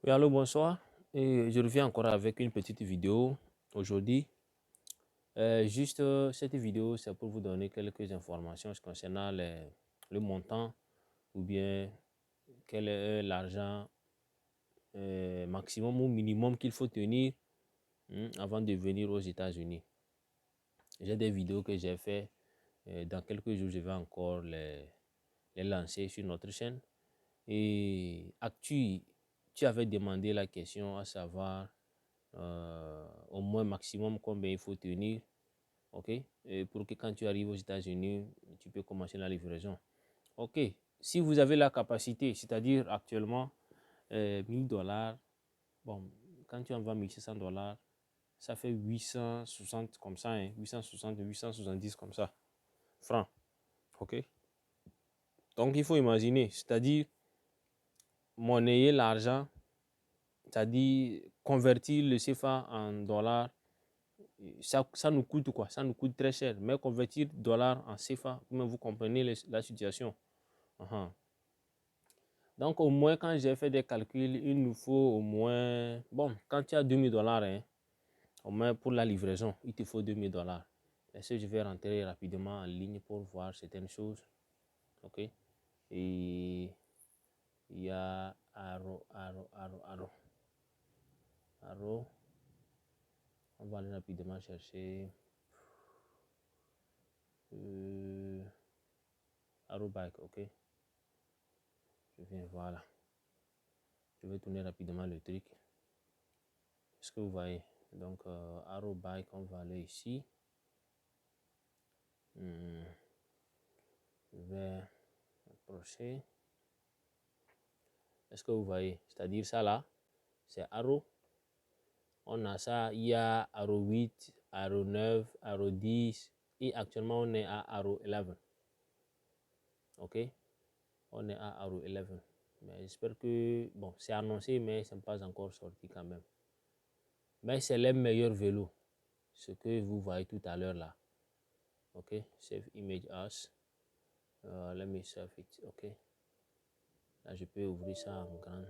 Oui, allô, bonsoir. Et je reviens encore avec une petite vidéo aujourd'hui. Cette vidéo, c'est pour vous donner quelques informations concernant le montant ou bien quel est l'argent maximum ou minimum qu'il faut tenir avant de venir aux États-Unis. J'ai des vidéos que j'ai fait. Dans quelques jours, je vais encore les lancer sur notre chaîne. Et tu avais demandé la question à savoir au moins maximum combien il faut tenir, ok, et pour que quand tu arrives aux États-Unis, tu peux commencer la livraison. Ok, si vous avez la capacité, c'est-à-dire actuellement 1000 dollars, bon, quand tu en vends 1600 dollars, ça fait 860 comme ça, hein, 860, 870 comme ça, francs, ok. Donc il faut imaginer, c'est-à-dire monnayer l'argent, c'est-à-dire convertir le CFA en dollars. Ça nous coûte quoi? Ça nous coûte très cher. Mais convertir dollar en CFA, vous comprenez la situation. Donc, au moins, quand j'ai fait des calculs, il nous faut au moins... Bon, quand tu as 2000 dollars, hein, au moins pour la livraison, il te faut 2000 dollars. Est-ce que je vais rentrer rapidement en ligne pour voir certaines choses? Ok. Et il y a Arrow. On va aller rapidement chercher Arrow Bike, ok. Je viens, voilà. Je vais tourner rapidement le truc. Est-ce que vous voyez? Donc, Arrow Bike, on va aller ici. Je vais approcher. Est-ce que vous voyez? C'est-à-dire ça là, c'est Arrow. On a ça, il y a Arrow 8, Arrow 9, Arrow 10. Et actuellement, on est à Arrow 11. Ok? On est à Arrow 11. Mais j'espère que, bon, c'est annoncé, mais ce n'est pas encore sorti quand même. Mais c'est les meilleurs vélos. Ce que vous voyez tout à l'heure là. Ok? Save image as. Let me save it. Ok? Là, je peux ouvrir ça en grand.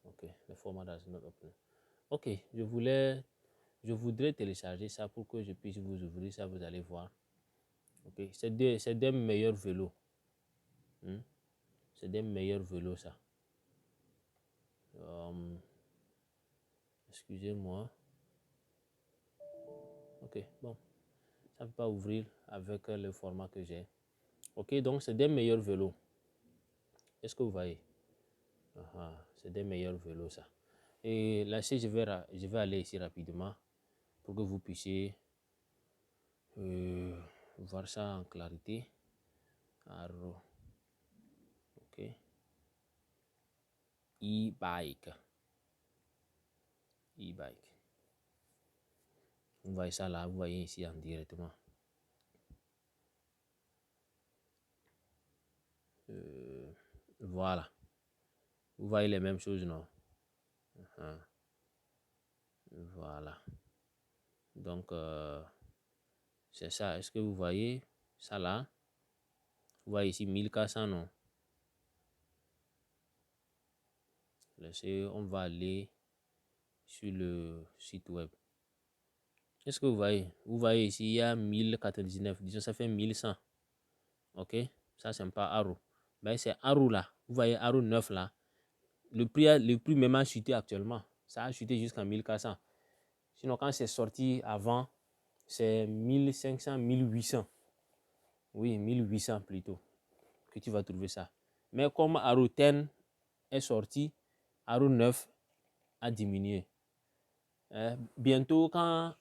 Ok, le format does not open. Ok, je voudrais télécharger ça pour que je puisse vous ouvrir ça, vous allez voir. Ok, c'est des meilleurs vélos. C'est des meilleurs vélos, ça. Excusez-moi. Ok, bon, ça ne peut pas ouvrir avec le format que j'ai. Ok, donc c'est des meilleurs vélos. Est-ce que vous voyez? C'est des meilleurs vélos, ça. Et là, si je vais aller ici rapidement pour que vous puissiez voir ça en clarité. Arrow. Ok. E-bike. E-bike. Vous voyez ça là, vous voyez ici en directement. Voilà. Vous voyez les mêmes choses, non? Voilà. Donc, c'est ça. Est-ce que vous voyez ça là? Vous voyez ici 1400, non? Laissez, on va aller sur le site web. Est-ce que vous voyez? Vous voyez ici, il y a 1099. Disons, ça fait 1100. Ok? Ça, c'est pas Arrow. Mais c'est Arrow là. Vous voyez Arrow 9 là. Le prix même a chuté actuellement. Ça a chuté jusqu'à 1400. Sinon, quand c'est sorti avant, c'est 1500, 1800. Oui, 1800 plutôt. Que tu vas trouver ça. Mais comme Arrow 10 est sorti, Arrow 9 a diminué. Bientôt, quand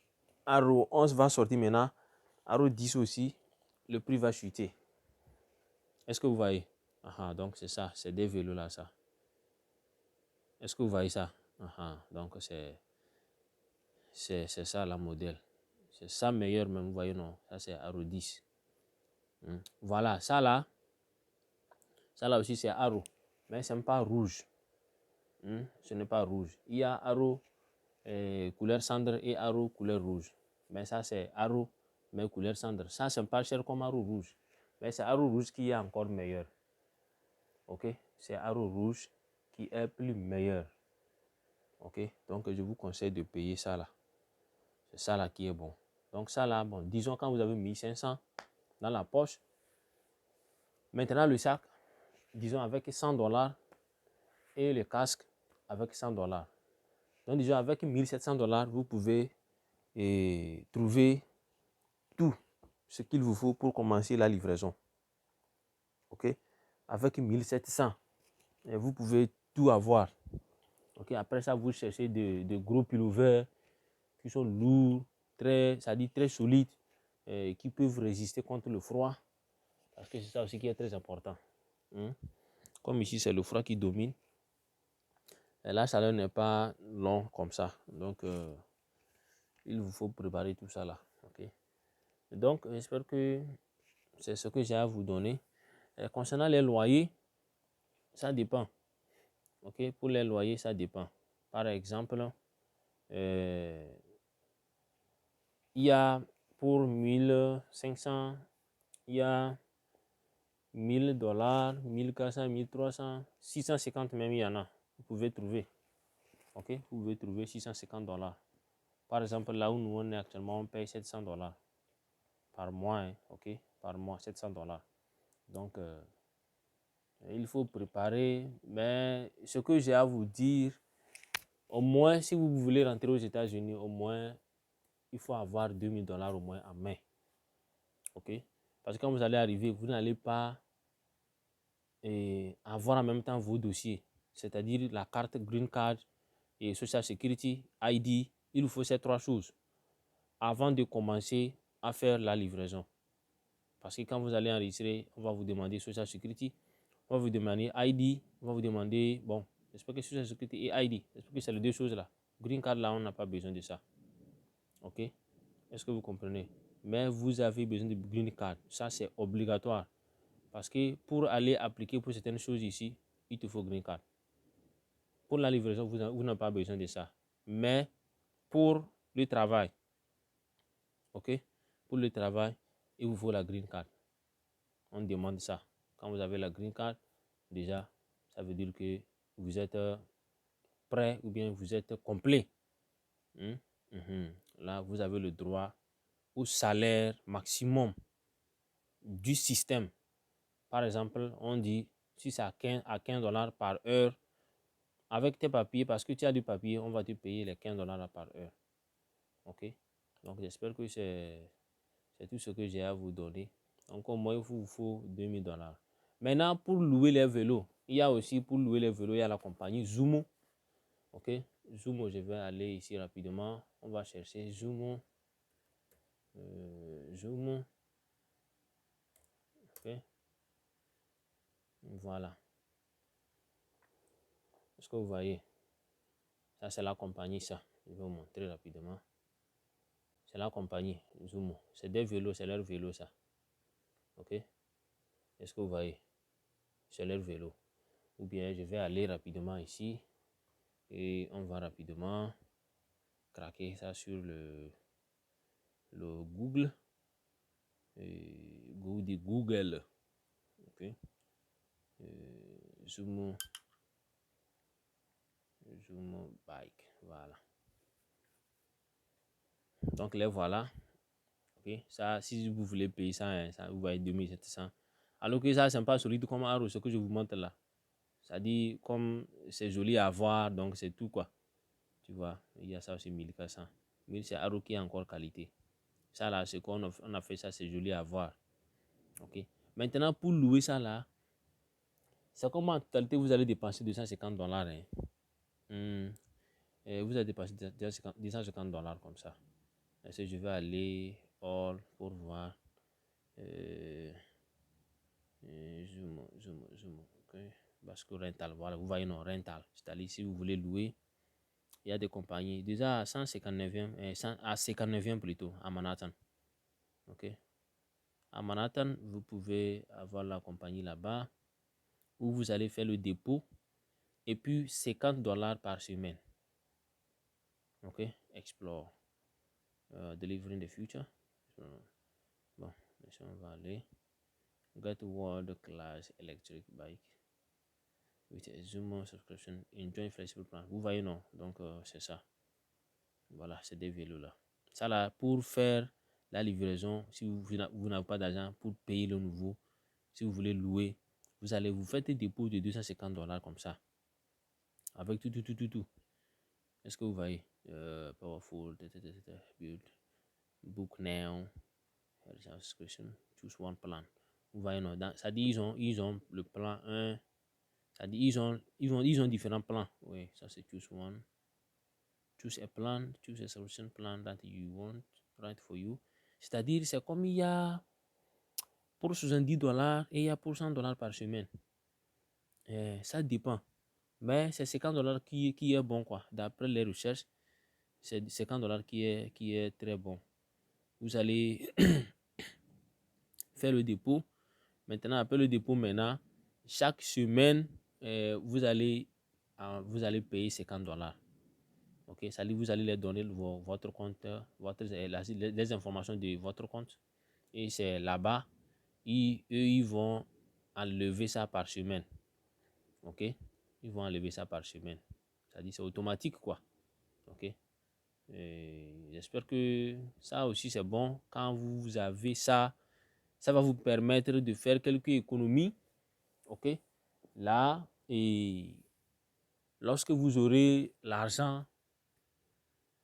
Arrow 11 va sortir maintenant, Arrow 10 aussi, le prix va chuter. Est-ce que vous voyez? Donc c'est ça, c'est des vélos là, ça. Est-ce que vous voyez ça? Donc c'est ça la modèle. C'est ça meilleur même, vous voyez, non? Ça c'est Arrow 10. Voilà, ça là aussi c'est Arrow. Mais ce n'est pas rouge. Ce n'est pas rouge. Il y a Arrow couleur cendre et Arrow couleur rouge. Mais ça c'est Arrow, mais couleur cendre. Ça c'est pas cher comme Arrow rouge. Mais c'est Arrow rouge qui est encore meilleur. Ok? C'est Arrow rouge qui est plus meilleur. Ok, donc je vous conseille de payer ça là. C'est ça là qui est bon. Donc ça là, bon, disons quand vous avez 1500 dans la poche. Maintenant le sac, disons avec $100 et le casque avec $100. Donc disons avec $1700, vous pouvez trouver tout ce qu'il vous faut pour commencer la livraison. Ok, avec 1700, vous pouvez tout avoir. Ok, après ça, vous cherchez de gros pullovers qui sont lourds, ça dit très solides, qui peuvent résister contre le froid. Parce que c'est ça aussi qui est très important. Comme ici, c'est le froid qui domine. Et la chaleur n'est pas longue comme ça. Donc, il vous faut préparer tout ça là. Okay? Donc, j'espère que c'est ce que j'ai à vous donner. Et concernant les loyers, ça dépend. Ok, pour les loyers, ça dépend. Par exemple, il y a pour 1500, il y a $1000, 1400, 1300, 650 même, il y en a. Vous pouvez trouver. Ok, vous pouvez trouver $650. Par exemple, là où nous on est actuellement, on paye $700 par mois. Hein, ok, par mois, $700. Donc, il faut préparer. Mais ce que j'ai à vous dire, au moins, si vous voulez rentrer aux États-Unis, au moins, il faut avoir $2000 au moins en main. Ok? Parce que quand vous allez arriver, vous n'allez pas avoir en même temps vos dossiers. C'est-à-dire la carte Green Card et Social Security, ID. Il vous faut ces trois choses avant de commencer à faire la livraison. Parce que quand vous allez enregistrer, on va vous demander Social Security, on va vous demander ID, on va vous demander, bon, j'espère que Social Security et ID, j'espère que c'est les deux choses là. Green Card là, on n'a pas besoin de ça. Ok? Est-ce que vous comprenez? Mais vous avez besoin de Green Card. Ça, c'est obligatoire. Parce que pour aller appliquer pour certaines choses ici, il te faut Green Card. Pour la livraison, vous n'avez pas besoin de ça. Mais pour le travail, ok? Pour le travail, il vous faut la Green Card. On demande ça. Quand vous avez la Green Card, déjà, ça veut dire que vous êtes prêt ou bien vous êtes complet. Là, vous avez le droit au salaire maximum du système. Par exemple, on dit si c'est à 15 dollars par heure, avec tes papiers, parce que tu as du papier, on va te payer les 15 dollars par heure. Ok? Donc, j'espère que c'est tout ce que j'ai à vous donner. Donc, au moins, il vous faut $2000. Maintenant, pour louer les vélos, il y a aussi pour louer les vélos, il y a la compagnie Zumo. Ok? Zumo, je vais aller ici rapidement. On va chercher Zumo. Zumo. Ok? Voilà. Est-ce que vous voyez? Ça, c'est la compagnie, ça. Je vais vous montrer rapidement. C'est la compagnie Zumo. C'est des vélos, c'est leur vélo, ça. Ok? Est-ce que vous voyez? C'est leur vélo. Ou bien, je vais aller rapidement ici. Et on va rapidement craquer ça sur le Google. Google. Ok? Zumo Bike. Voilà. Donc, les voilà. Ok? Ça, si vous voulez payer ça, hein, ça vous voyez 2700. Alors que ça, c'est pas solide comme Aro, ce que je vous montre là. Ça dit comme c'est joli à voir, donc c'est tout quoi. Tu vois, il y a ça aussi 1400. Mais c'est Aro qui est encore qualité. Ça là, c'est qu'on on a fait ça, c'est joli à voir. Ok. Maintenant, pour louer ça là, c'est comme en totalité, vous allez dépenser $250. Hein. Et vous allez dépenser $250 comme ça. Et si je vais aller all pour voir. Zoom. Ok. Parce que rental, voilà, vous voyez, non, rental. C'est-à-dire, si vous voulez louer, il y a des compagnies. Déjà à 159e, à 59e plutôt, à Manhattan. Ok. À Manhattan, vous pouvez avoir la compagnie là-bas où vous allez faire le dépôt et puis $50 par semaine. Ok. Explore. Delivering the future. Bon, on va aller. Get World Class Electric Bike. with a Zoom subscription, enjoy flexible plan. Vous voyez, non? Donc, c'est ça. Voilà, c'est des vélos là. Ça là, pour faire la livraison, si vous n'avez pas d'argent pour payer le nouveau, si vous voulez louer, vous allez vous faire des dépôts de $250 comme ça. Avec tout. Est-ce que vous voyez? Powerful, build, book now, subscription, choose one plan. Vous voyez, non? Ça dit ils ont le plan 1. Ça dit ils ont différents plans. Oui, ça c'est choose one. Choose a plan, choose a solution plan that you want, right for you. C'est-à-dire, c'est comme il y a pour $70 et il y a pour $100 par semaine. Ça dépend. Mais c'est $50 qui est bon, quoi. D'après les recherches, c'est $50 qui est très bon. Vous allez faire le dépôt. Maintenant, après le dépôt, chaque semaine, vous allez payer $50. Ok, ça dit, vous allez les donner votre compte, les informations de votre compte. Et c'est là-bas, eux, ils vont enlever ça par semaine. Ok, ils vont enlever ça par semaine. Ça dit, c'est automatique, quoi. Ok, j'espère que ça aussi, c'est bon. Quand vous avez ça, ça va vous permettre de faire quelques économies. Ok, là, et lorsque vous aurez l'argent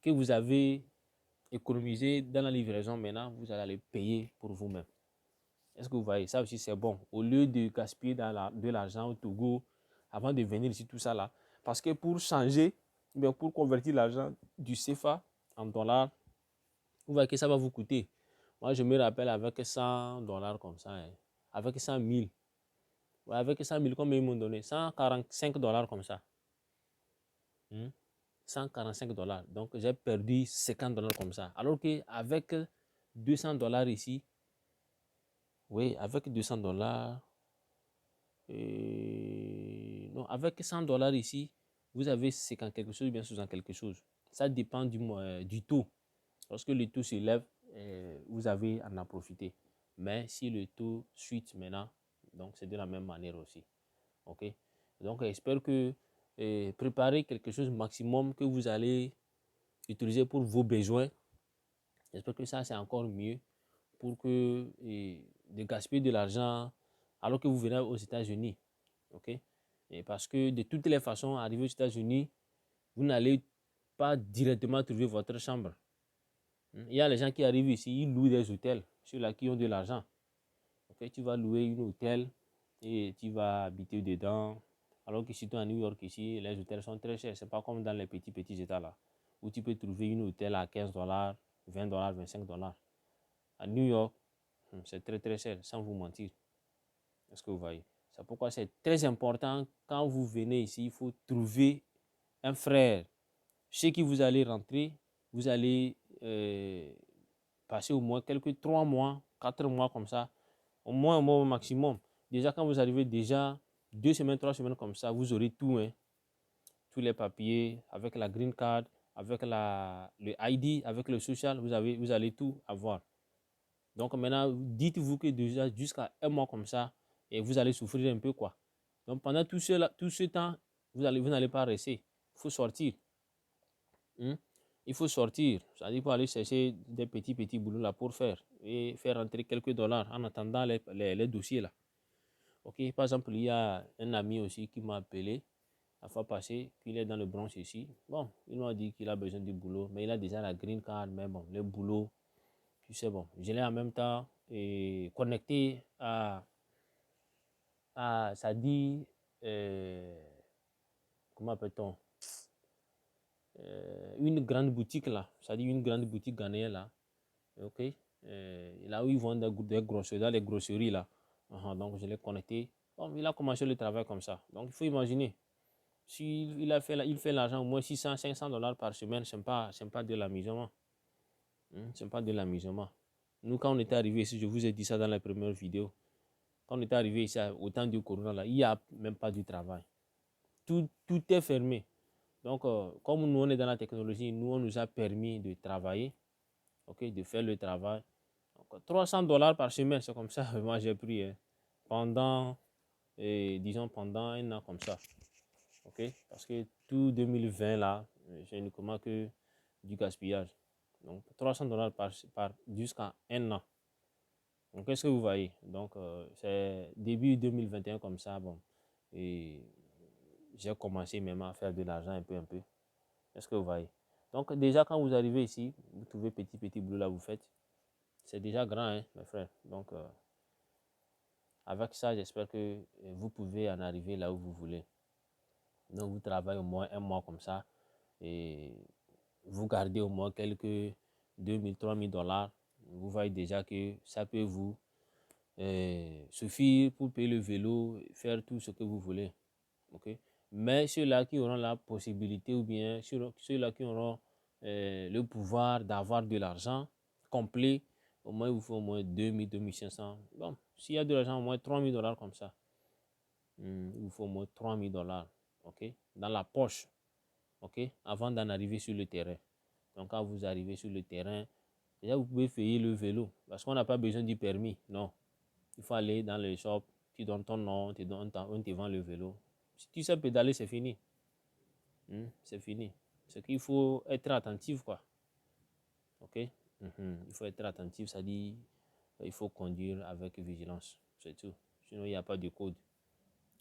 que vous avez économisé dans la livraison, maintenant, vous allez les payer pour vous-même. Est-ce que vous voyez? Ça aussi, c'est bon. Au lieu de gaspiller de l'argent au Togo avant de venir ici, tout ça là. Parce que pour changer, bien pour convertir l'argent du CFA en dollars, vous voyez que ça va vous coûter. Moi, je me rappelle avec $100 comme ça, hein, avec 100 000. Ouais, avec 100 000, combien ils m'ont donné? $145 comme ça. 145 $. Donc, j'ai perdu $50 comme ça. Alors qu'avec $200 ici, oui, avec $200, non, avec $100 ici, vous avez 50 quelque chose, bien 60 quelque chose. Ça dépend du taux. Lorsque le taux s'élève, vous avez à en profiter. Mais si le taux suit maintenant, donc c'est de la même manière aussi. Ok? Donc, j'espère que préparer quelque chose maximum que vous allez utiliser pour vos besoins. J'espère que ça, c'est encore mieux pour que de gaspiller de l'argent alors que vous venez aux États-Unis. Ok? Et parce que de toutes les façons, arriver aux États-Unis, vous n'allez pas directement trouver votre chambre. Il y a les gens qui arrivent ici, ils louent des hôtels, ceux-là qui ont de l'argent. Okay? Tu vas louer un hôtel et tu vas habiter dedans. Alors que si tu es à New York ici, les hôtels sont très chers. Ce n'est pas comme dans les petits états là, où tu peux trouver un hôtel à $15, $20, $25. À New York, c'est très très cher, sans vous mentir. Est-ce que vous voyez? C'est pourquoi c'est très important, quand vous venez ici, il faut trouver un frère. Chez qui vous allez rentrer, vous allez passer au moins quelques 3 mois, 4 mois comme ça, au moins un mois au maximum. Déjà, quand vous arrivez, déjà 2 semaines, 3 semaines comme ça, vous aurez tout, hein, tous les papiers, avec la green card, avec le ID, avec le social, vous allez tout avoir. Donc maintenant, dites-vous que déjà jusqu'à un mois comme ça, et vous allez souffrir un peu, quoi. Donc pendant tout ce temps, vous n'allez pas rester. Il faut sortir. Il faut sortir. C'est-à-dire pour aller chercher des petits boulots là pour faire. Et faire rentrer quelques dollars en attendant les dossiers là. Ok, par exemple, il y a un ami aussi qui m'a appelé la fois passée, qu'il est dans le Bronx ici. Bon, il m'a dit qu'il a besoin du boulot, mais il a déjà la green card, mais bon, le boulot, tu sais, bon, je l'ai en même temps connecté ça dit, comment appelle-t-on, une grande boutique là, ça dit une grande boutique ghanéenne là, ok, là où ils vendent des grosseries, dans les grosseries là. Donc je l'ai connecté. Bon, il a commencé le travail comme ça. Donc il faut imaginer, s'il il fait l'argent au moins 600, $500 par semaine, c'est pas de l'amusement. C'est pas de l'amusement. Nous, quand on était arrivé ici, je vous ai dit ça dans la première vidéo. Quand on est arrivé ici, au temps du corona, là, il n'y a même pas du travail. Tout est fermé. Donc, comme nous, on est dans la technologie, nous, on nous a permis de travailler, okay, de faire le travail. Donc, $300 par semaine, c'est comme ça, moi, j'ai pris. Pendant et disons pendant un an comme ça. Ok? Parce que tout 2020 là, j'ai uniquement que du gaspillage. Donc $300 jusqu'à un an. Donc qu'est-ce que vous voyez? Donc c'est début 2021 comme ça, bon. Et j'ai commencé même à faire de l'argent un peu, un peu. Est-ce que vous voyez? Donc déjà quand vous arrivez ici, vous trouvez petit boulot là vous faites. C'est déjà grand, hein, mes frères. Donc avec ça, j'espère que vous pouvez en arriver là où vous voulez. Donc vous travaillez au moins un mois comme ça et vous gardez au moins quelques 2 000, 3 000 $. Vous voyez déjà que ça peut vous suffire pour payer le vélo, faire tout ce que vous voulez. Okay? Mais ceux-là qui auront la possibilité ou bien ceux-là qui auront le pouvoir d'avoir de l'argent complet, au moins il vous faut au moins 2 000, 2 500. Bon, s'il y a de l'argent, au moins 3 000 $ comme ça. Il vous faut au moins 3 000 $, ok, dans la poche, ok, avant d'en arriver sur le terrain. Donc quand vous arrivez sur le terrain, déjà vous pouvez payer le vélo parce qu'on n'a pas besoin du permis, non. Il faut aller dans le shop, tu donnes ton nom, on te vend le vélo. Si tu sais pédaler, c'est fini. C'est fini. C'est qu'il faut être attentif, quoi. Ok? Il faut être attentif, ça dit il faut conduire avec vigilance. C'est tout. Sinon, il n'y a pas de code.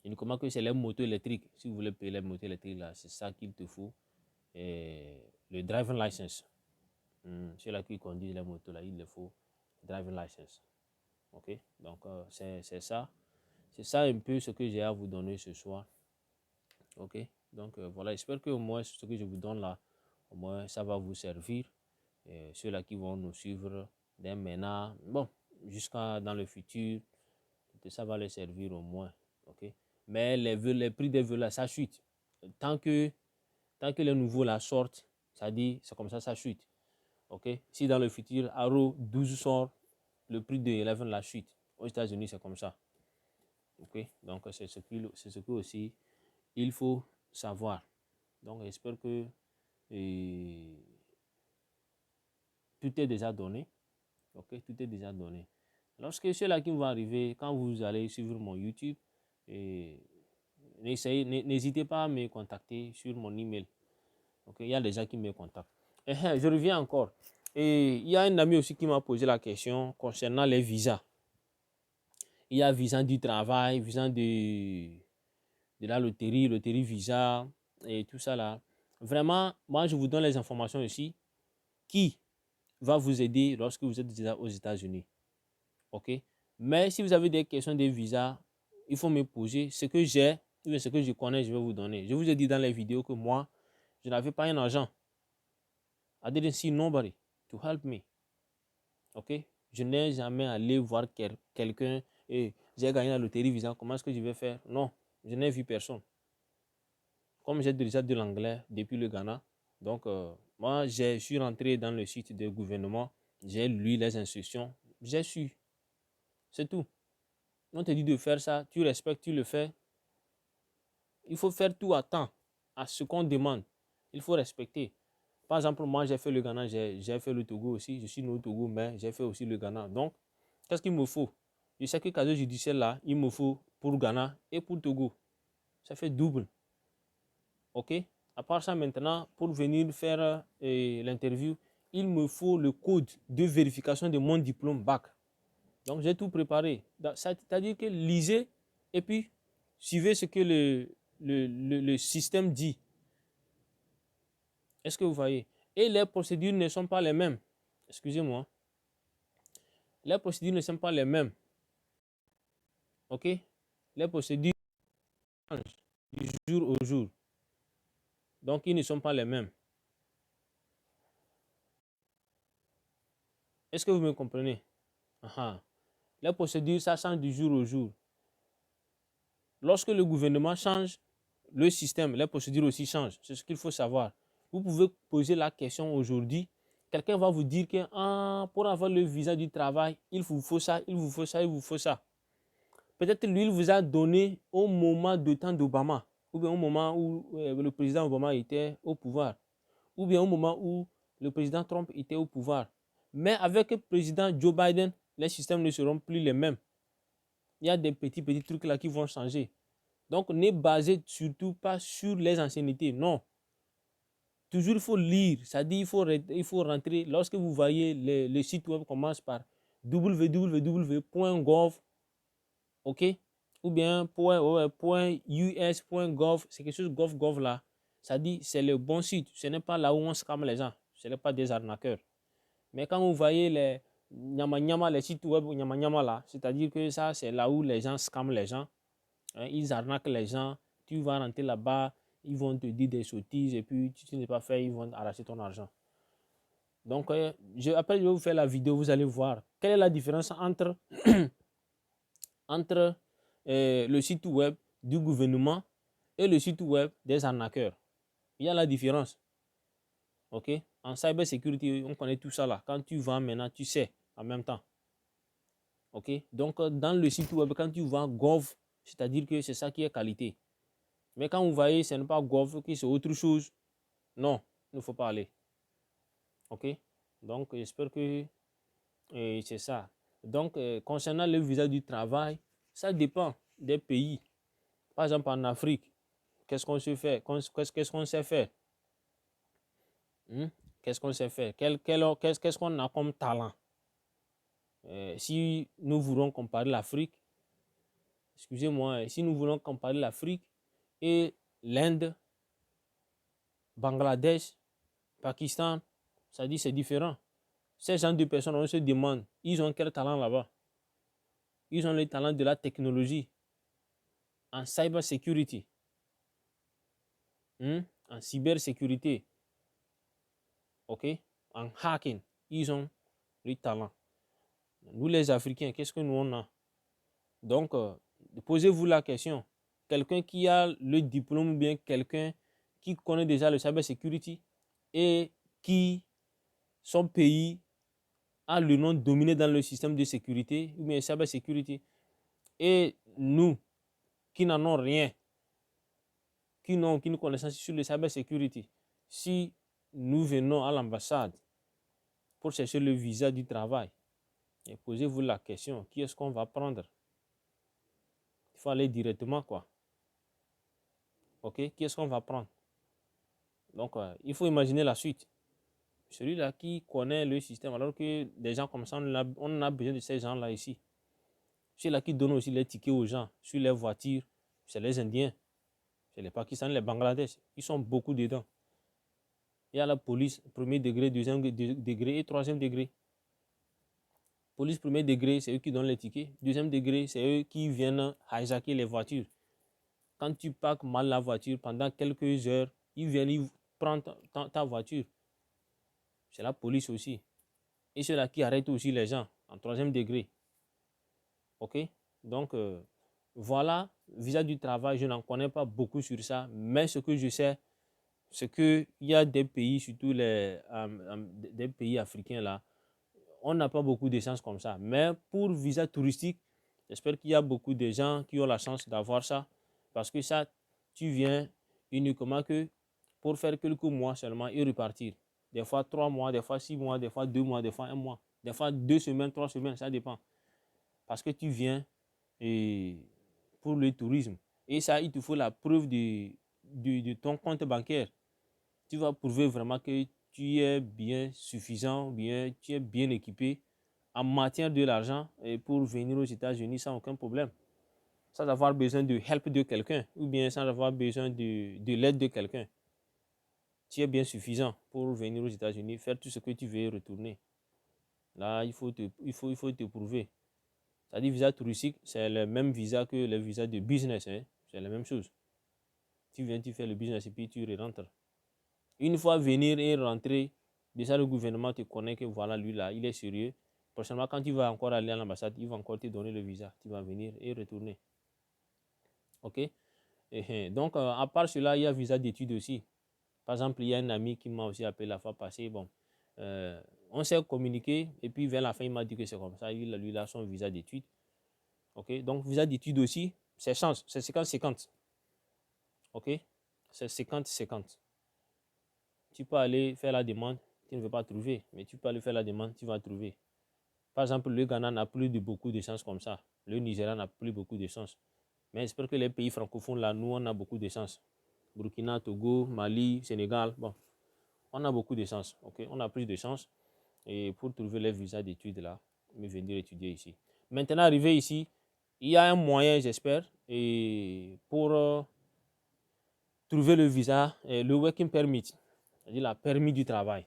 Uniquement que c'est les motos électriques. Si vous voulez payer les motos électriques, là, c'est ça qu'il te faut. Et le driving license. Ceux-là qui conduisent les motos, là, il le faut. Driving license. Ok? Donc, c'est ça. C'est ça un peu ce que j'ai à vous donner ce soir. Ok? Donc, voilà. J'espère que au moins ce que je vous donne là, au moins ça va vous servir. Et ceux-là qui vont nous suivre dès maintenant, bon, jusqu'à dans le futur, ça va les servir au moins. Ok? Mais les prix des vélos, ça chute. Tant que, tant que les nouveaux la sortent, ça dit, c'est comme ça chute. Ok? Si dans le futur, Arrow 12 sort, le prix de 11 la chute. Aux États-Unis, c'est comme ça. Ok? Donc, c'est ce que aussi il faut savoir. Donc, j'espère que tout est déjà donné. Ok? Tout est déjà donné. Lorsque ceux-là qui vont arriver, quand vous allez suivre mon YouTube, n'hésitez pas à me contacter sur mon email. Okay? Il y a des gens qui me contactent. Je reviens encore. Et il y a un ami aussi qui m'a posé la question concernant les visas. Il y a visa du travail, visa de la loterie visa et tout ça là. Vraiment, moi je vous donne les informations ici qui va vous aider lorsque vous êtes déjà aux États-Unis. Ok? Mais si vous avez des questions de visa, il faut me poser ce que j'ai, ce que je connais, je vais vous donner. Je vous ai dit dans les vidéos que moi, je n'avais pas un agent. I didn't see nobody to help me. Ok? Je n'ai jamais allé voir quelqu'un et j'ai gagné la loterie visa, comment est-ce que je vais faire? Non, je n'ai vu personne. Comme j'ai déjà de l'anglais depuis le Ghana, donc moi, je suis rentré dans le site du gouvernement, j'ai lu les instructions, j'ai su. C'est tout. On te dit de faire ça, tu respectes, tu le fais. Il faut faire tout à temps, à ce qu'on demande. Il faut respecter. Par exemple, moi, j'ai fait le Ghana, j'ai fait le Togo aussi. Je suis né au Togo, mais j'ai fait aussi le Ghana. Donc, qu'est-ce qu'il me faut? Je sais que casier judiciaire là, il me faut pour Ghana et pour Togo. Ça fait double. OK? À part ça, maintenant, pour venir faire l'interview, il me faut le code de vérification de mon diplôme bac. Donc, j'ai tout préparé. C'est-à-dire que lisez et puis suivez ce que le système dit. Est-ce que vous voyez? Et les procédures ne sont pas les mêmes. Excusez-moi. Les procédures ne sont pas les mêmes. OK? Les procédures changent du jour au jour. Donc, ils ne sont pas les mêmes. Est-ce que vous me comprenez? Les procédures, ça change du jour au jour. Lorsque le gouvernement change, le système, les procédures aussi changent. C'est ce qu'il faut savoir. Vous pouvez poser la question aujourd'hui. Quelqu'un va vous dire que pour avoir le visa du travail, il vous faut ça, il vous faut ça, il vous faut ça. Peut-être lui, il vous a donné au moment de temps d'Obama, ou bien au moment où le président Obama était au pouvoir, ou bien au moment où le président Trump était au pouvoir. Mais avec le président Joe Biden, les systèmes ne seront plus les mêmes. Il y a des petits trucs là qui vont changer. Donc, ne basez surtout pas sur les anciennetés. Non. Toujours, il faut lire. C'est-à-dire, il faut rentrer. Lorsque vous voyez le site web commence par www.gov, OK? Ou bien .us.gov, c'est quelque chose gov là. Ça dit, c'est le bon site. Ce n'est pas là où on scamme les gens. Ce n'est pas des arnaqueurs. Mais quand vous voyez les les sites web là, c'est-à-dire que ça, c'est là où les gens scamment les gens. Hein, ils arnaquent les gens. Tu vas rentrer là-bas, ils vont te dire des sottises et puis tu n'es pas fait, ils vont arracher ton argent. Donc, après, je vais vous faire la vidéo, vous allez voir quelle est la différence entre, entre le site web du gouvernement et le site web des arnaqueurs. Il y a la différence. OK? En cybersécurité, on connaît tout ça là. Quand tu vends maintenant, tu sais en même temps. OK? Donc, dans le site web, quand tu vends Gov, c'est-à-dire que c'est ça qui est qualité. Mais quand vous voyez, ce n'est pas Gov, que c'est autre chose, non, il ne faut pas aller. OK? Donc, j'espère que c'est ça. Donc, concernant le visa du travail, ça dépend des pays. Par exemple, en Afrique, qu'est-ce qu'on se fait? Qu'est-ce qu'on sait faire? Qu'est-ce qu'on sait faire? Qu'est-ce qu'on a comme talent? Si nous voulons comparer l'Afrique, excusez-moi, si nous voulons comparer l'Afrique et l'Inde, Bangladesh, Pakistan, ça dit c'est différent. Ces gens de personnes, on se demande, ils ont quel talent là-bas? Ils ont le talent de la technologie, en cybersécurité, en cybersécurité, ok? En hacking, ils ont le talent. Nous les Africains, qu'est-ce que nous on a? Donc, posez-vous la question. Quelqu'un qui a le diplôme ou bien quelqu'un qui connaît déjà le cybersécurité et qui, son pays, a le nom dominé dans le système de sécurité ou bien cybersécurité. Et nous, qui n'en ont rien, qui n'ont aucune connaissance sur le cybersécurité, si nous venons à l'ambassade pour chercher le visa du travail, et posez-vous la question, qui est-ce qu'on va prendre? Il faut aller directement, quoi. OK? Qui est-ce qu'on va prendre? Donc, il faut imaginer la suite. Celui-là qui connaît le système, alors que des gens comme ça, on a besoin de ces gens-là ici. Celui-là qui donne aussi les tickets aux gens sur les voitures, c'est les Indiens, c'est les Pakistanais, les Bangladesh. Ils sont beaucoup dedans. Il y a la police, premier degré, deuxième degré et troisième degré. Police premier degré, c'est eux qui donnent les tickets. Deuxième degré, c'est eux qui viennent hijacker les voitures. Quand tu parques mal la voiture pendant quelques heures, ils viennent prendre ta voiture. C'est la police aussi. Et ceux-là qui arrêtent aussi les gens en troisième degré. OK? Donc, voilà, visa du travail, je n'en connais pas beaucoup sur ça, mais ce que je sais, c'est qu'il y a des pays, surtout des pays africains là, on n'a pas beaucoup d'échanges comme ça. Mais pour visa touristique, j'espère qu'il y a beaucoup de gens qui ont la chance d'avoir ça. Parce que ça, tu viens uniquement que pour faire quelques mois seulement et repartir. Des fois 3 mois, des fois 6 mois, des fois 2 mois, des fois 1 mois. Des fois 2 semaines, 3 semaines, ça dépend. Parce que tu viens pour le tourisme. Et ça, il te faut la preuve de ton compte bancaire. Tu vas prouver vraiment que tu es bien suffisant, bien, tu es bien équipé en matière de l'argent et pour venir aux États-Unis sans aucun problème, sans avoir besoin de help de quelqu'un ou bien sans avoir besoin de l'aide de quelqu'un. Tu es bien suffisant pour venir aux États-Unis, faire tout ce que tu veux et retourner. Là, il faut te prouver. C'est-à-dire visa touristique, c'est le même visa que le visa de business. Hein? C'est la même chose. Tu viens, tu fais le business et puis tu rentres. Une fois venir et rentrer, déjà le gouvernement te connaît que voilà, lui là, il est sérieux. Prochainement, quand tu vas encore aller à l'ambassade, il va encore te donner le visa. Tu vas venir et retourner. OK? Donc, à part cela, il y a visa d'études aussi. Par exemple, il y a un ami qui m'a aussi appelé la fois passée. Bon, on s'est communiqué et puis vers la fin, il m'a dit que c'est comme ça. Lui, il a son visa d'études. OK? Donc, visa d'études aussi, c'est 50-50. OK? C'est 50-50. Tu peux aller faire la demande, tu ne veux pas trouver, mais tu peux aller faire la demande, tu vas trouver. Par exemple, le Ghana n'a plus de beaucoup de chance comme ça. Le Nigeria n'a plus beaucoup de chance. Mais j'espère que les pays francophones, là, nous, on a beaucoup de chance. Burkina, Togo, Mali, Sénégal, bon, on a beaucoup de chance. Okay? On a plus de chance et pour trouver les visas d'études là, mais venir étudier ici. Maintenant, arrivé ici, il y a un moyen, j'espère, et pour trouver le visa, le working permit, c'est-à-dire la permis du travail.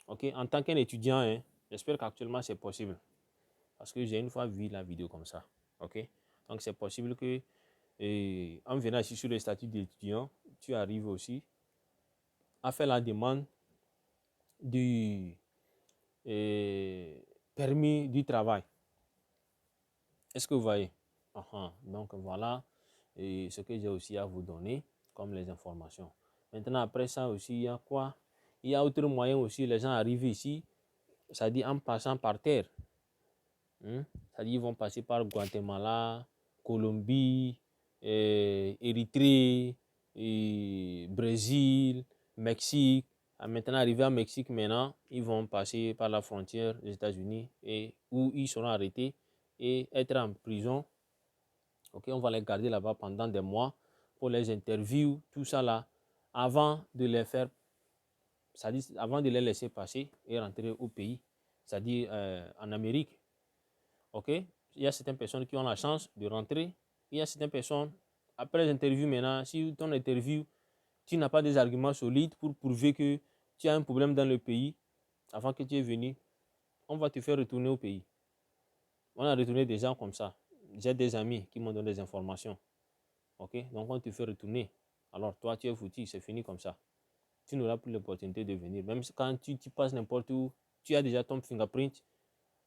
Okay? En tant qu'un étudiant, hein, j'espère qu'actuellement c'est possible. Parce que j'ai une fois vu la vidéo comme ça. Okay? Donc c'est possible que, en venant ici sur le statut d'étudiant, tu arrives aussi à faire la demande du permis du travail. Est-ce que vous voyez? Donc voilà ce que j'ai aussi à vous donner comme les informations. Maintenant, après ça aussi, il y a quoi? Il y a autre moyen aussi, les gens arrivent ici, ça dit en passant par terre. Ça dit ils vont passer par Guatemala, Colombie, Érythrée, Brésil, Mexique. Maintenant, arrivés à Mexique, maintenant, ils vont passer par la frontière des États-Unis et où ils seront arrêtés et être en prison. Okay, on va les garder là-bas pendant des mois pour les interviews, tout ça là, avant de les faire, c'est-à-dire avant de les laisser passer et rentrer au pays, c'est-à-dire en Amérique. Ok, il y a certaines personnes qui ont la chance de rentrer. Il y a certaines personnes, après les interviews maintenant, si ton interview, tu n'as pas des arguments solides pour prouver que tu as un problème dans le pays avant que tu es venu, on va te faire retourner au pays. On a retourné des gens comme ça. J'ai des amis qui m'ont donné des informations. Ok, donc on te fait retourner. Alors toi, tu es foutu, c'est fini comme ça. Tu n'auras plus l'opportunité de venir. Même quand tu passes n'importe où, tu as déjà ton fingerprint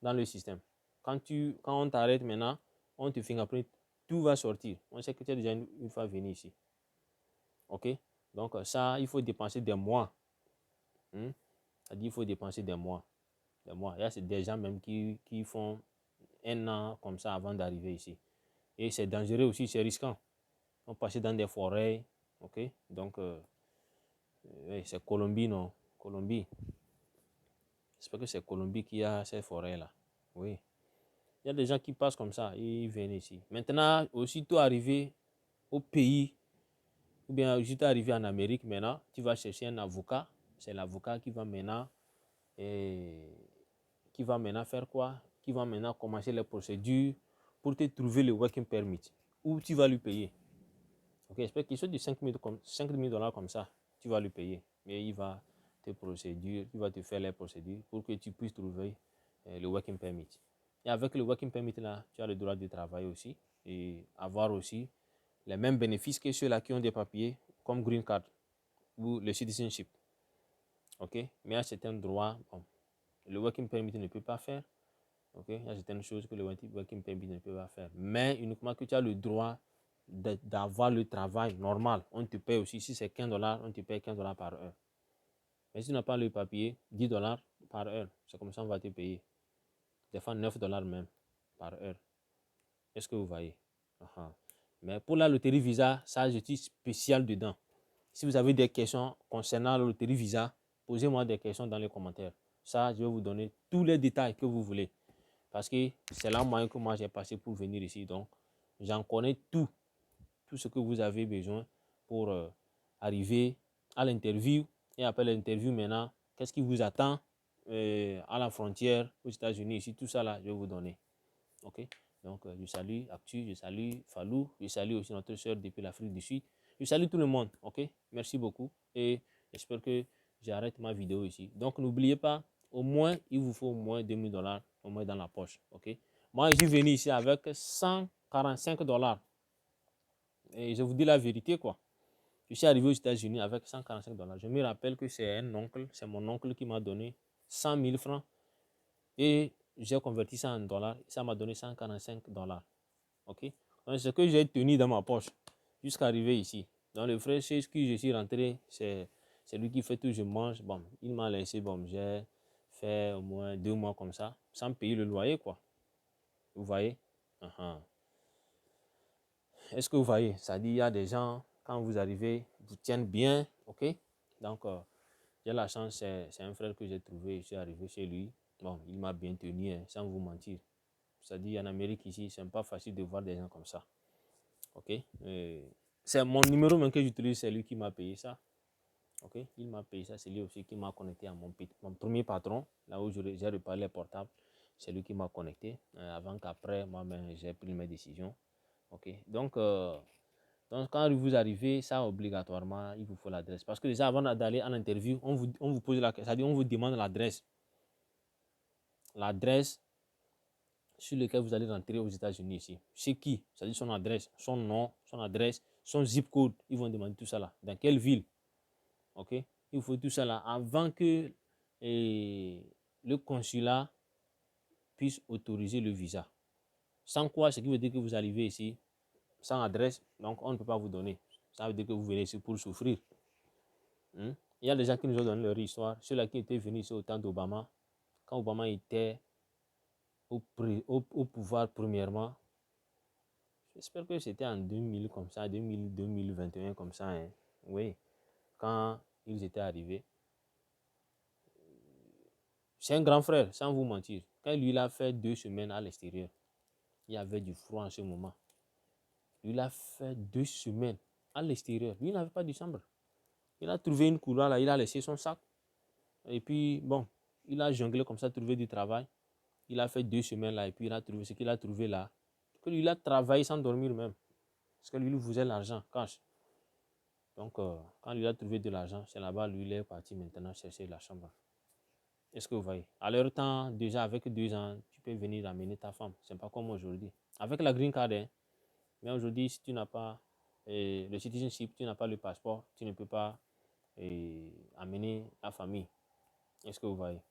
dans le système. Quand on t'arrête maintenant, on te fingerprint, tout va sortir. On sait que tu es déjà une fois venu ici. Ok? Donc ça, il faut dépenser des mois. Ça dit il faut dépenser des mois. Des mois. Il y a des gens même qui font un an comme ça avant d'arriver ici. Et c'est dangereux aussi, c'est risquant. On passe dans des forêts. Ok? Donc, c'est Colombie, non? Colombie. J'espère que c'est Colombie qui a ces forêts-là. Oui. Il y a des gens qui passent comme ça, ils viennent ici. Maintenant, aussitôt arrivé au pays, ou bien aussitôt arrivé en Amérique, maintenant, tu vas chercher un avocat. C'est l'avocat qui va maintenant, faire quoi? Qui va maintenant commencer les procédures pour te trouver le working permit. Où tu vas lui payer. Ok, j'espère qu'il soit de 5 000 $ comme ça, tu vas lui payer. Mais il va te faire les procédures pour que tu puisses trouver le working permit. Et avec le working permit là, tu as le droit de travailler aussi et avoir aussi les mêmes bénéfices que ceux-là qui ont des papiers comme Green Card ou le citizenship. Ok, mais il y a certains droits, bon, le working permit ne peut pas faire. Ok, il y a certaines choses que le working permit ne peut pas faire. Mais uniquement que tu as le droit d'avoir le travail normal. On te paye aussi, si c'est 15 $, on te paye 15 $ par heure. Mais si tu n'as pas le papier, 10 $ par heure. C'est comme ça on va te payer. Des fois 9 $ même par heure. Est-ce que vous voyez? Mais pour la loterie Visa, ça, je suis spécial dedans. Si vous avez des questions concernant la loterie Visa, posez-moi des questions dans les commentaires. Ça, je vais vous donner tous les détails que vous voulez. Parce que c'est là moyen que moi j'ai passé pour venir ici. Donc, j'en connais tout ce que vous avez besoin pour arriver à l'interview. Et après l'interview maintenant, qu'est-ce qui vous attend à la frontière aux États-Unis, ici, tout ça là, je vais vous donner. Ok? Donc, je salue Actu, je salue Falou, je salue aussi notre soeur depuis l'Afrique du Sud. Je salue tout le monde. Ok? Merci beaucoup et j'espère que j'arrête ma vidéo ici. Donc, n'oubliez pas, au moins, il vous faut au moins 2000 $ au moins dans la poche. Ok? Moi, je suis venu ici avec 145 $. Et je vous dis la vérité, quoi. Je suis arrivé aux États-Unis avec 145 $. Je me rappelle que c'est mon oncle qui m'a donné 100 000 francs. Et j'ai converti ça en dollars. Ça m'a donné 145 $. Ok? Donc, ce que j'ai tenu dans ma poche jusqu'à arriver ici. Dans le frais chez qui je suis rentré, c'est lui qui fait tout, je mange. Bon, il m'a laissé, bon, j'ai fait au moins 2 mois comme ça, sans payer le loyer, quoi. Vous voyez? Est-ce que vous voyez? Ça dit, il y a des gens, quand vous arrivez, vous tiennent bien, ok? Donc, j'ai la chance, c'est un frère que j'ai trouvé, je suis arrivé chez lui. Bon, il m'a bien tenu, hein, sans vous mentir. C'est-à-dire, en Amérique, ici, c'est pas facile de voir des gens comme ça. Ok? C'est mon numéro même que j'utilise, c'est lui qui m'a payé ça. Ok? Il m'a payé ça, c'est lui aussi qui m'a connecté à mon premier patron, là où j'ai reparé les portables. C'est lui qui m'a connecté, avant qu'après, moi-même, j'ai pris mes décisions. Ok? Donc, quand vous arrivez, ça, obligatoirement, il vous faut l'adresse. Parce que déjà, avant d'aller en interview, on vous pose la question, c'est-à-dire on vous demande l'adresse. L'adresse sur laquelle vous allez rentrer aux États-Unis ici. C'est qui? C'est-à-dire son adresse, son nom, son adresse, son zip code. Ils vont demander tout ça là. Dans quelle ville? Ok? Il faut tout ça là avant que le consulat puisse autoriser le visa. Sans quoi, ce qui veut dire que vous arrivez ici sans adresse, donc on ne peut pas vous donner. Ça veut dire que vous venez ici pour souffrir. Il y a des gens qui nous ont donné leur histoire. Ceux-là qui étaient venus ici au temps d'Obama, quand Obama était au pouvoir premièrement, j'espère que c'était en 2000 comme ça, 2000, 2021 comme ça. Hein. Oui, quand ils étaient arrivés. C'est un grand frère, sans vous mentir. Quand lui, il a fait 2 semaines à l'extérieur, il y avait du froid en ce moment. Lui, il a fait 2 semaines à l'extérieur. Lui, il n'avait pas de chambre. Il a trouvé une couloir là, il a laissé son sac. Et puis, bon, il a jonglé comme ça, trouvé du travail. Il a fait 2 semaines là, et puis il a trouvé ce qu'il a trouvé là. Que lui, il a travaillé sans dormir même. Parce que lui, il faisait l'argent, cash. Donc, quand lui a trouvé de l'argent, c'est là-bas, lui, il est parti maintenant chercher la chambre. Est-ce que vous voyez? À leur temps, déjà avec 2 ans, tu peux venir amener ta femme. C'est pas comme aujourd'hui. Avec la green card, hein. Mais aujourd'hui, si tu n'as pas le citizenship, tu n'as pas le passeport, tu ne peux pas amener la famille. Est-ce que vous voyez?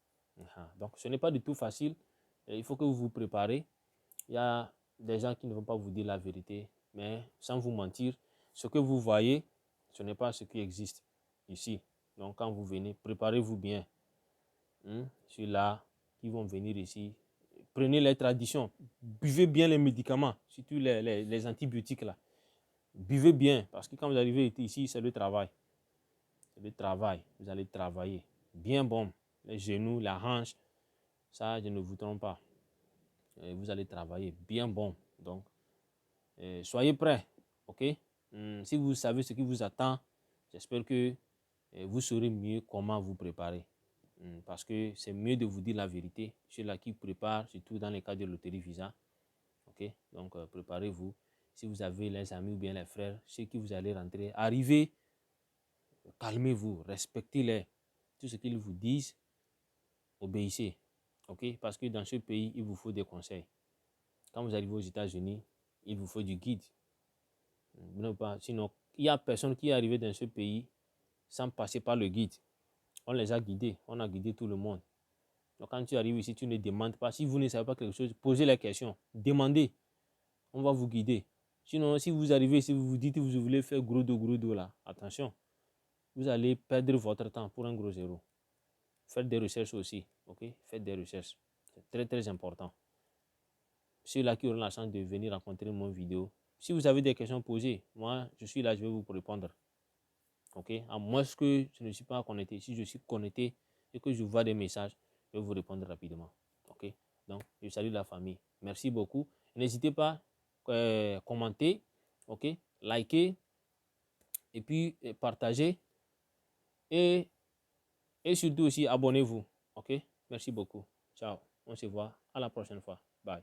Donc, ce n'est pas du tout facile. Il faut que vous vous préparez. Il y a des gens qui ne vont pas vous dire la vérité, mais sans vous mentir, ce que vous voyez, ce n'est pas ce qui existe ici. Donc, quand vous venez, préparez-vous bien. Ceux-là qui vont venir ici, prenez les traditions, buvez bien les médicaments, surtout les antibiotiques là. Buvez bien, parce que quand vous arrivez ici, c'est le travail. C'est le travail, vous allez travailler. Bien bon, les genoux, la hanche, ça, je ne vous trompe pas. Vous allez travailler bien bon. Donc, soyez prêts, ok? Si vous savez ce qui vous attend, j'espère que vous saurez mieux comment vous préparer. Parce que c'est mieux de vous dire la vérité. Ceux-là qui préparent, surtout dans les cas de loterie visa. Ok? Donc, préparez-vous. Si vous avez les amis ou bien les frères, ceux qui vous allez rentrer, arrivez, calmez-vous, respectez-les. Tout ce qu'ils vous disent, obéissez. Ok? Parce que dans ce pays, il vous faut des conseils. Quand vous arrivez aux États-Unis, il vous faut du guide. Sinon, il n'y a personne qui est arrivé dans ce pays sans passer par le guide. On les a guidés, on a guidé tout le monde. Donc quand tu arrives ici, tu ne demandes pas. Si vous ne savez pas quelque chose, posez la question. Demandez. On va vous guider. Sinon, si vous arrivez ici, vous vous dites que vous voulez faire gros dos là, attention. Vous allez perdre votre temps pour un gros zéro. Faites des recherches aussi. Ok? Faites des recherches. C'est très très important. Ceux-là qui auront la chance de venir rencontrer mon vidéo. Si vous avez des questions posées, moi, je suis là, je vais vous répondre. Ok? À moins que je ne suis pas connecté. Si je suis connecté et que je vois des messages, je vais vous répondre rapidement. Ok? Donc, je salue la famille. Merci beaucoup. N'hésitez pas à commenter, ok? Liker et puis partager et, et surtout aussi abonnez-vous. Ok? Merci beaucoup. Ciao. On se voit à la prochaine fois. Bye.